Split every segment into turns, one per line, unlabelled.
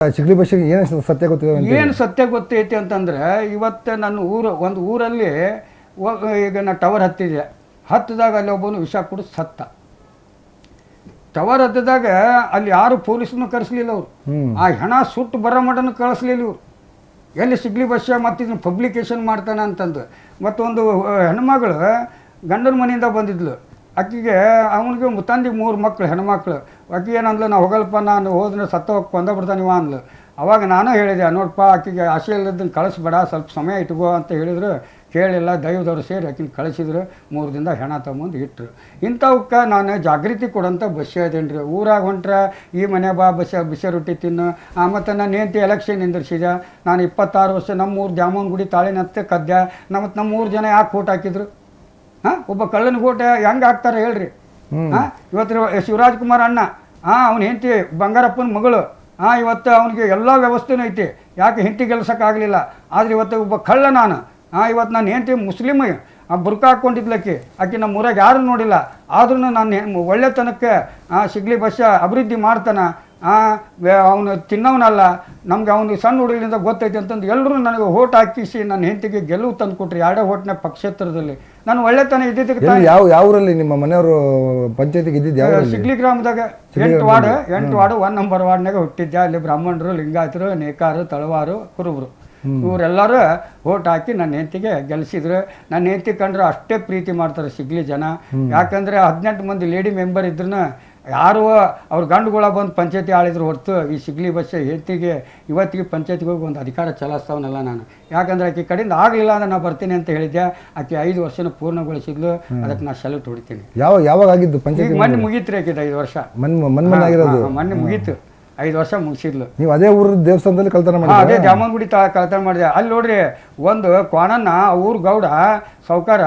ಚಿಗ್ಲಿ ಭಾಷೆಗೆ ಏನು ಸತ್ಯ ಗೊತ್ತಿದೆ?
ಏನು ಸತ್ಯ ಗೊತ್ತೈತಿ ಅಂತಂದ್ರೆ, ಇವತ್ತು ನನ್ನ ಒಂದು ಊರಲ್ಲಿ ಈಗ ನಾ ಟವರ್ ಹತ್ತಿದಾಗ ಅಲ್ಲಿ ಒಬ್ಬನು ವಿಷ ಕುಡಿದು ಸತ್ತ. ಟವರ್ ಹತ್ತಿದಾಗ ಅಲ್ಲಿ ಯಾರು ಪೊಲೀಸನ್ನು ಕರೆಸಲಿಲ್ಲ ಅವರು. ಆ ಹೆಣ ಸುಟ್ಟು ಬರೋ ಮಟನ್ನು ಕಳಿಸ್ಲಿಲ್ಲ ಇವರು. ಎಲ್ಲಿ ಸಿಗ್ಲಿ ಭಾಷೆ ಮತ್ತು ಇದನ್ನು ಪಬ್ಲಿಕೇಶನ್ ಮಾಡ್ತಾನೆ ಅಂತಂದು. ಮತ್ತೊಂದು ಹೆಣ್ಮಗಳು ಗಂಡನ ಮನೆಯಿಂದ ಬಂದಿದ್ಲು. ಆಕೆಗೆ ಅವನಿಗೆ ತಂದಿಗೆ 3 ಮಕ್ಕಳು, ಹೆಣ್ಮಕ್ಳು. ಆಕೆ ಏನಂದ್ಲು, ನಾ ಹೋಗಲ್ಪ, ನಾನು ಹೋದ್ರೆ ಸತ್ತ ಹೋಗಿ ಕೊಂದಬಿಡ್ತಾನಿವ ಅಂದ್ಲು. ಅವಾಗ ನಾನು ಹೇಳಿದೆ, ನೋಡಪ್ಪ ಆಕೆಗೆ ಆಸೆ ಇಲ್ಲದನ್ನು ಕಳಿಸ್ಬೇಡ, ಸ್ವಲ್ಪ ಸಮಯ ಇಟ್ಕೋ ಅಂತ ಹೇಳಿದ್ರು. ಕೇಳಿಲ್ಲ, ದೈವದವರು ಸೇರಿ ಆಕಿನ ಕಳಿಸಿದ್ರು. 3 ದಿನದ ಹೆಣ ತಗೊಂಡು ಇಟ್ಟರು. ಇಂಥವಕ್ಕೆ ನಾನು ಜಾಗೃತಿ ಕೊಡೋಂಥ ಬಸ್ಸೇ ಇದೇನು ರೀ. ಊರಾಗ ಹೊಂಟ್ರೆ ಈ ಮನೆ ಬಾ ಬಿಸಿ ರೊಟ್ಟಿ ತಿನ್ನು. ಮತ್ತು ನಾನು ಹೆಂಡತಿ ಎಲೆಕ್ಷನ್ ನಿಂದಿರ್ಸಿದೆ. ನಾನು 26 ವರ್ಷ ನಮ್ಮೂರು ದ್ಯಾಮವ್ವನ ಗುಡಿ ತಾಳಿನತ್ತೆ ಕದ್ದೆ. ನಮ್ಮ 3 ಜನ ಯಾಕೆ ಓಟ್ ಹಾಕಿದ್ರು? ಒಬ್ಬ ಕಳ್ಳನ ಓಟ್ ಹೆಂಗೆ ಹಾಕ್ತಾರೆ ಹೇಳ್ರಿ? ಇವತ್ತು ಶಿವರಾಜ್ ಕುಮಾರ್ ಅಣ್ಣ, ಅವ್ನ ಹೆಂಡತಿ ಬಂಗಾರಪ್ಪನ ಮಗಳು. ಇವತ್ತು ಅವನಿಗೆ ಎಲ್ಲ ವ್ಯವಸ್ಥೆನೂ ಐತಿ. ಯಾಕೆ ಹೆಂಡತಿ ಗೆಲ್ಸೋಕ್ಕಾಗಲಿಲ್ಲ? ಆದರೆ ಇವತ್ತು ಒಬ್ಬ ಕಳ್ಳ ನಾನು. ಇವತ್ತು ನಾನು ಹೆಂಡತಿ ಮುಸ್ಲಿಮ್, ಬುರ್ಕ ಹಾಕ್ಕೊಂಡಿದ್ಲಕ್ಕಿ. ಆಕೆ ನಮ್ಮ ಊರಾಗ ಯಾರೂ ನೋಡಿಲ್ಲ. ಆದ್ರೂ ನಾನು ಒಳ್ಳೆತನಕ್ಕೆ ಸಿಗ್ಲಿ ಭಾಷೆ ಅಭಿವೃದ್ಧಿ ಮಾಡ್ತಾನೆ. ಅವನು ತಿನ್ನವನಲ್ಲ, ನಮ್ಗೆ ಅವನಿಗೆ ಸಣ್ಣ ಹುಡುಗರಿಂದ ಗೊತ್ತೈತಿ ಅಂತಂದು ಎಲ್ಲರೂ ನನಗೆ ಓಟ್ ಹಾಕಿಸಿ ನನ್ನ ಹೆಂಡತಿಗೆ ಗೆಲುವು ತಂದು ಕೊಟ್ರಿ. 2 ಓಟ್ನ ಪಕ್ಷೇತ್ರದಲ್ಲಿ. ನಾನು ಒಳ್ಳೆತನ ಇದ್ದಿದ್ದಕ್ಕೆ
ಯಾವ ಊರಲ್ಲಿ ನಿಮ್ಮ ಮನೆಯವರು ಪಂಚಾಯತಿಗೆ ಇದ್ದಿದ್ದು? ಯಾವ
ಸಿಗ್ಲಿ ಗ್ರಾಮದಾಗ 8 ವಾರ್ಡ್ 1 ನಂಬರ್ ವಾರ್ಡ್ನಾಗ ಹುಟ್ಟಿದ್ದೆ. ಅಲ್ಲಿ ಬ್ರಾಹ್ಮಣರು, ಲಿಂಗಾಯತರು, ನೇಕಾರು, ತಳವಾರು, ಕುರುಬರು ಇವರೆಲ್ಲರೂ ಓಟ್ ಹಾಕಿ ನನ್ನ ಹೆಂಡತಿಗೆ ಗೆಲ್ಲಿಸಿದ್ರು. ನನ್ನ ಹೆಂಡತಿ ಕಂಡ್ರೆ ಅಷ್ಟೇ ಪ್ರೀತಿ ಮಾಡ್ತಾರೆ ಸಿಗ್ಲಿ ಜನ. ಯಾಕಂದರೆ 18 ಮಂದಿ ಲೇಡಿ ಮೆಂಬರ್ ಇದ್ರೂ ಯಾರು ಅವ್ರ ಗಂಡುಗಳ ಬಂದು ಪಂಚಾಯತಿ ಆಳಿದ್ರು ಹೊರತು ಈ ಸಿಗ್ಲಿ ಭಾಷೆ ಹೆಂಡತಿಗೆ ಇವತ್ತಿಗೆ ಪಂಚಾಯತಿಗೆ ಹೋಗಿ ಒಂದು ಅಧಿಕಾರ ಚಲಾಯಿಸ್ತಾವನಲ್ಲ ನಾನು. ಯಾಕಂದ್ರೆ ಆಕೆ ಕಡೆಯಿಂದ ಆಗಲಿಲ್ಲ ಅಂದ್ರೆ ನಾನು ಬರ್ತೀನಿ ಅಂತ ಹೇಳಿದ್ದೆ. ಆಕೆ 5 ವರ್ಷನ ಪೂರ್ಣಗೊಳಿಸಿದ್ಲು. ಅದಕ್ಕೆ ನಾನು ಸಲ್ಯೂಟ್ ಹೊಡಿತೀನಿ.
ಯಾವಾಗ ಆಗಿದ್ದು ಪಂಚಾಯತಿ?
ಮೊನ್ನೆ ಮುಗೀತು ರೀ ಆಕಿದ್ದು 5 ವರ್ಷ. ಮೊನ್ನೆ ಮುಗೀತು, 5 ವರ್ಷ ಮುಗಿಸಿದ್ಲು.
ನೀವು ಅದೇ ಊರ ದೇವಸ್ಥಾನದಲ್ಲಿ ಕಳ್ತನ ಮಾಡಿ?
ಅದೇ ದ್ಯಾಮವ್ವನ ಗುಡಿ ಕಳ್ತನ ಮಾಡಿದೆ. ಅಲ್ಲಿ ನೋಡ್ರಿ, ಒಂದು ಕ್ವಾಣನ ಊರು ಗೌಡ ಸಾವ್ಕಾರ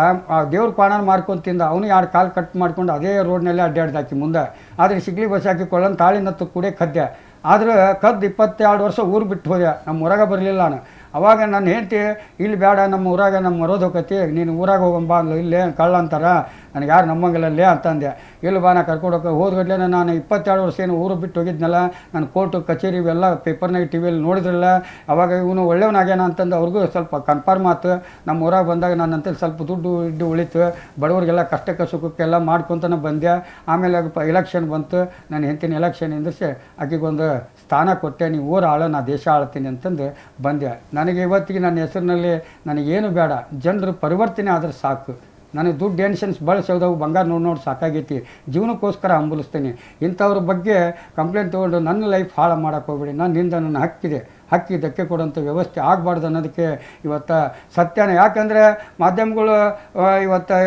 ದೇವ್ರ ಕ್ವಾಣನ ಮಾರ್ಕೊಂಡು ತಿಂದ. ಅವನು 2 ಕಾಲು ಕಟ್ ಮಾಡ್ಕೊಂಡು ಅದೇ ರೋಡ್ನಲ್ಲೇ ಅಡ್ಡಾಡ್ದಾಕಿ ಮುಂದೆ. ಆದರೆ ಸಿಗ್ಲಿ ಬಸ್ ಹಾಕಿ ಕೊಳ್ಳನ್ ತಾಳಿನತ್ತು ಕೂಡ ಕದ್ದೆ. ಆದ್ರೆ ಕದ್ದು 22 ವರ್ಷ ಊರು ಬಿಟ್ಟು ಹೋದೆ. ನಮ್ಮ ಊರಾಗ ಬರಲಿಲ್ಲ ನಾನು. ಅವಾಗ ನನ್ನ ಹೆಂಡತಿ, ಇಲ್ಲಿ ಬೇಡ, ನಮ್ಮ ಊರಾಗ ನಮ್ಮ ಮರೋದು ಹೋಗತಿ, ನೀನು ಊರಾಗ ಹೋಗಂಬ ಅಂದ್ಲು. ಇಲ್ಲೇ ಕಳ್ಳ ಅಂತಾರ, ನನಗೆ ಯಾರು ನಮ್ಮಂಗಿಲ್ಲೇ ಅಂತಂದೆ. ಇಲ್ಲಿ ಬಾ, ನಾ ಕರ್ಕೊಂಡೋಗಿ ಹೋದ್ಗಡ್ಲೆ ನಾನು 22 ವರ್ಷ ಏನು ಊರು ಬಿಟ್ಟು ಹೋಗಿದ್ನಲ್ಲ. ನಾನು ಕೋರ್ಟು ಕಚೇರಿ ಇವೆಲ್ಲ ಪೇಪರ್ನಾಗ ಟಿವಿಯಲ್ಲಿ ನೋಡಿದ್ರಲ್ಲ. ಅವಾಗ ಇವನು ಒಳ್ಳೆಯವನಾಗ್ಯಾನ ಅಂತಂದು ಅವ್ರಿಗೂ ಸ್ವಲ್ಪ ಕನ್ಫರ್ಮ್ ಆಯ್ತು. ನಮ್ಮ ಊರಾಗ ಬಂದಾಗ ನನ್ನಂತಲ್ಲಿ ಸ್ವಲ್ಪ ದುಡ್ಡು ಉಳಿತು. ಬಡವರಿಗೆಲ್ಲ ಕಷ್ಟಕ್ಕೆ ಸುಖಕ್ಕೆಲ್ಲ ಮಾಡ್ಕೊತಾನೆ ಬಂದೆ. ಆಮೇಲೆ ಎಲೆಕ್ಷನ್ ಬಂತು. ನಾನು ಹೆಂಡತಿನ ಎಲೆಕ್ಷನ್ ನಿಂದಿಸಿ ಆಕೆಗೊಂದು ಸ್ಥಾನ ಕೊಟ್ಟೆ. ನೀವು ಊರು ಆಳು, ನಾ ದೇಶ ಆಳ್ತೀನಿ ಅಂತಂದು ಬಂದೆ. ನನಗೆ ಇವತ್ತಿಗೆ ನನ್ನ ಹೆಸರಿನಲ್ಲಿ ನನಗೇನು ಬೇಡ, ಜನರು ಪರಿವರ್ತನೆ ಆದ್ರೆ ಸಾಕು. ನನಗೆ ದುಡ್ಡು ಎನ್ಷನ್ಸ್ ಬಳಸೋದವು ಬಂಗಾರ ನೋಡಿ ಸಾಕಾಗೈತಿ. ಜೀವನಕ್ಕೋಸ್ಕರ ಹಂಬಲಿಸ್ತೀನಿ. ಇಂಥವ್ರ ಬಗ್ಗೆ ಕಂಪ್ಲೇಂಟ್ ತೊಗೊಂಡು ನನ್ನ ಲೈಫ್ ಹಾಳು ಮಾಡೋಕ್ಕೆ ಹೋಗ್ಬೇಡಿ. ನನ್ನಿಂದ ನನ್ನ ಹಕ್ಕಿ ಧಕ್ಕೆ ಕೊಡೋಂಥ ವ್ಯವಸ್ಥೆ ಆಗಬಾರ್ದು ಅನ್ನೋದಕ್ಕೆ ಇವತ್ತು ಸತ್ಯನ. ಯಾಕಂದರೆ ಮಾಧ್ಯಮಗಳು ಇವತ್ತು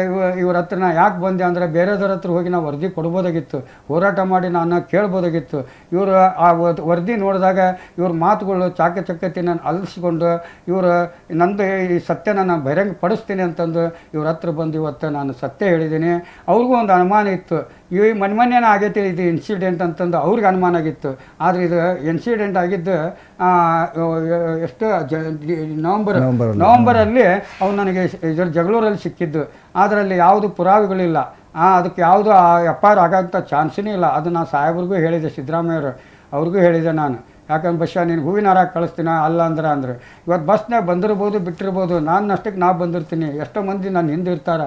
ಇವ್ರ ಹತ್ರ ಯಾಕೆ ಬಂದೆ ಅಂದರೆ, ಬೇರೆದವ್ರ ಹತ್ರ ಹೋಗಿ ನಾವು ವರದಿ ಕೊಡ್ಬೋದಾಗಿತ್ತು, ಹೋರಾಟ ಮಾಡಿ ನಾನು ಕೇಳ್ಬೋದಾಗಿತ್ತು. ಇವರು ಆ ವರದಿ ನೋಡಿದಾಗ ಇವ್ರ ಮಾತುಗಳು ಚಾಕಚಕ್ಯತೆ ನಾನು ಅಲಿಸ್ಕೊಂಡು ಇವರು ನಂದು ಈ ಸತ್ಯನ ನಾನು ಬಹಿರಂಗ ಪಡಿಸ್ತೀನಿ ಅಂತಂದು ಇವ್ರ ಹತ್ರ ಬಂದು ಇವತ್ತು ನಾನು ಸತ್ಯ ಹೇಳಿದ್ದೀನಿ. ಅವ್ರಿಗೂ ಒಂದು ಅನುಮಾನ ಇತ್ತು, ಈ ಮೊನ್ನೆನೇ ಆಗೈತಿ ಇದು ಇನ್ಸಿಡೆಂಟ್ ಅಂತಂದು ಅವ್ರಿಗೆ ಅನುಮಾನ ಆಗಿತ್ತು. ಆದರೆ ಇದು ಇನ್ಸಿಡೆಂಟ್ ಆಗಿದ್ದು ಎಷ್ಟು ನವಂಬರಲ್ಲಿ ಅವ್ನು ನನಗೆ ಇದರ ಜಗಳೂರಲ್ಲಿ ಸಿಕ್ಕಿದ್ದು. ಅದರಲ್ಲಿ ಯಾವುದು ಪುರಾವೆಗಳಿಲ್ಲ. ಅದಕ್ಕೆ ಯಾವುದು FIR ಆಗೋಂಥ ಚಾನ್ಸೇ ಇಲ್ಲ. ಅದು ನಾನು ಸಾಹೇಬ್ರಿಗೂ ಹೇಳಿದೆ, ಸಿದ್ದರಾಮಯ್ಯವರು ಅವ್ರಿಗೂ ಹೇಳಿದೆ ನಾನು. ಯಾಕಂದ್ರೆ ಬಸ್ಸ ನೀನು ಹೂವಿನ ಹಾರ ಕಳಿಸ್ತೀನ ಅಲ್ಲ ಅಂದ್ರೆ ಇವತ್ತು ಬಸ್ನಾಗ ಬಂದಿರ್ಬೋದು, ಬಿಟ್ಟಿರ್ಬೋದು. ನಾನು ಅಷ್ಟಕ್ಕೆ ಬಂದಿರ್ತೀನಿ. ಎಷ್ಟೋ ಮಂದಿ ನಾನು ಹಿಂದಿರ್ತಾರೆ.